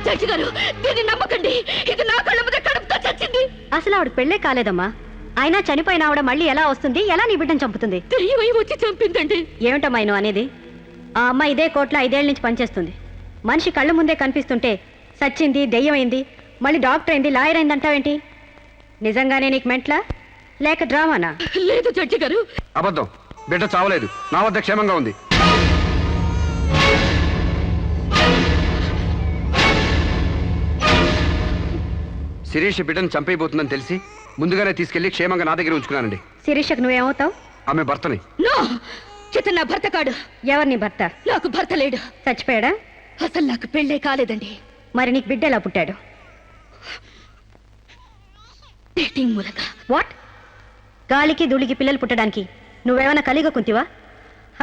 Judge గారు దీన్ని నమ్మకండి. ఇది నా కళ్ళ మీద కడుపుతో చచ్చింది. అసలు ఆవిడ పెళ్ళే కాలేదమ్మా. అయినా చనిపోయిన ఆవిడ మళ్ళీ ఎలా వస్తుంది? ఎలా నీ బిడ్డను చంపుతుంది? తెలియవై వచ్చి చంపిందండి. ఏమిటమ్మా నువ్వు అనేది? ఆ అమ్మాయి ఇదే కోర్టులో 5 ఏళ్ల నుంచి పనిచేస్తుంది. మనిషి కళ్ళ ముందే కనిపిస్తుంటే సచ్చింది, దెయ్యమైంది, మళ్ళీ డాక్టర్ అయింది, లాయర్ అయింది అంటావేంటి? నిజంగానే నీకు మెంట్లా లేక డ్రామానా? లేదు జడ్జి గారు, అబద్ధం. బిడ్డ చావలేదు, నా వద్ద క్షేమంగా ఉంది. శిరీష్ బిడ్డను చంపైపోతుందని తెలిసి ముందుగానే తీసుకెళ్లి క్షేమంగా నా దగ్గర ఉంచుకున్నానండి. శిరీషకు నువ్వేమవుతావు? ఆమె భర్తని. నో, ఇతను నా భర్త కాడు. ఎవరు నీ భర్త? నాకు భర్త లేడు. చచ్చిపోయాడా? అసలు నాకు పెళ్ళే కాలేదండి. మరి నీకు బిడ్డ ఎలా పుట్టాడు? డేటింగ్ మూలంగా. వాట్? గాలికి ధూళికి పిల్లలు పుట్టడానికి నువ్వేమైనా కలిగ కుంతివా?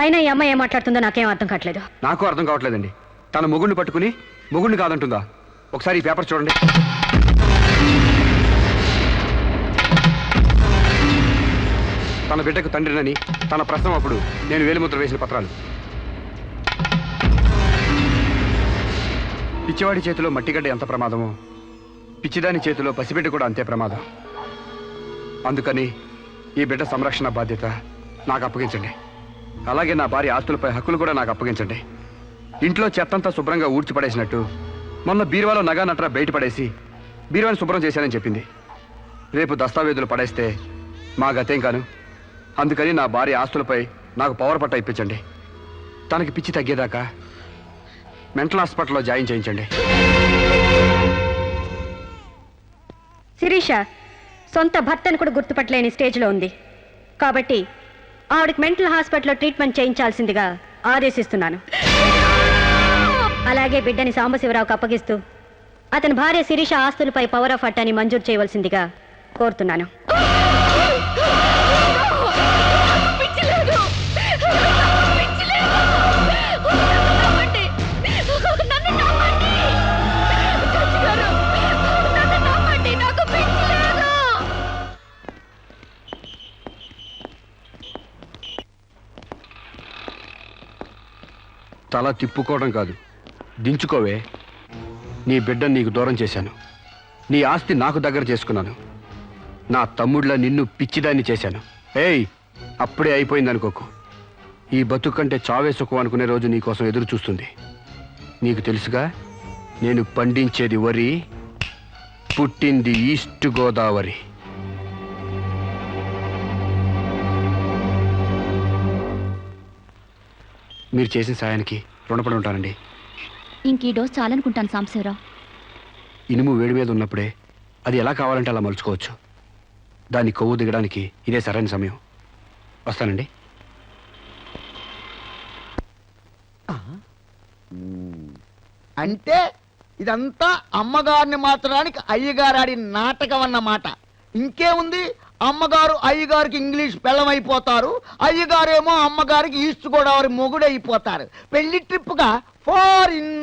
అయినా ఈ అమ్మాయి ఏం మాట్లాడుతుందో నాకేం అర్థం కావట్లేదు. నాకు అర్థం కావట్లేదండి. తన మొగుడిని పట్టుకుని మొగుడిని కాదంటుందా? ఒకసారి ఈ పేపర్ చూడండి. తన బిడ్డకు తండ్రినని తన ప్రశ్న అప్పుడు నేను వేలిముద్ర వేసిన పత్రాలు. పిచ్చివాడి చేతిలో మట్టిగడ్డ ఎంత ప్రమాదమో పిచ్చిదాని చేతిలో పసిబిడ్డ కూడా అంతే ప్రమాదం. అందుకని ఈ బిడ్డ సంరక్షణ బాధ్యత నాకు అప్పగించండి. అలాగే నా భార్య ఆస్తులపై హక్కులు కూడా నాకు అప్పగించండి. ఇంట్లో చెత్తంతా శుభ్రంగా ఊడ్చిపడేసినట్టు మొన్న బీరువాలో నగా నట్రా బయటపడేసి బీరువాని శుభ్రం చేశానని చెప్పింది. రేపు దస్తావేజులు పడేస్తే మా గతేం కాను. అందుకని నా భార్య ఆస్తులపై నాకు పవర్ పట్ట ఇప్పించండి. తనకి పిచ్చి తగ్గేదాకా మెంటల్ హాస్పిటల్లో జాయిన్ చేయించండి. శిరీష సొంత భర్తను కూడా గుర్తుపట్టలేని స్టేజ్లో ఉంది. కాబట్టి ఆవిడకి మెంటల్ హాస్పిటల్లో ట్రీట్మెంట్ చేయించాల్సిందిగా ఆదేశిస్తున్నాను. అలాగే బిడ్డని సాంబశివరావుకు అప్పగిస్తూ అతని భార్య శిరీష ఆస్తులపై పవర్ ఆఫ్ అట్టాని మంజూరు చేయవలసిందిగా కోరుతున్నాను. తల తిప్పుకోవడం కాదు, దించుకోవే. నీ బిడ్డను నీకు దూరం చేశాను. నీ ఆస్తి నాకు దగ్గర చేసుకున్నాను. నా తమ్ముళ్ళ నిన్ను పిచ్చిదాన్ని చేశాను. ఏయ్, అప్పుడే అయిపోయిందనుకోకు. ఈ బతుకంటే చావే సుఖం అనుకునే రోజు నీకోసం ఎదురు చూస్తుంది. నీకు తెలుసుగా, నేను పండించేది వరి, పుట్టింది ఈస్ట్ గోదావరి. మీరు చేసిన సాయానికి రుణపడి ఉంటానండి. ఇంక ఈ డోస్ చాలనుకుంటాను సాంబశివరావు. ఇనుము వేడి మీద ఉన్నప్పుడే అది ఎలా కావాలంటే అలా మలుచుకోవచ్చు. దాన్ని కొవ్వు దిగడానికి ఇదే సరైన సమయం. వస్తానండి. అంటే ఇదంతా అమ్మగారిని మార్చడానికి అయ్యగారు ఆడిన నాటకం అన్నమాట. ఇంకేముంది, అమ్మగారు అయ్యగారికి ఇంగ్లీష్ పెళ్ళమైపోతారు, అయ్యగారేమో అమ్మగారికి ఈస్ట్ గోదావరి మొగుడైపోతారు. పెళ్లి ట్రిప్గా ఫారిన్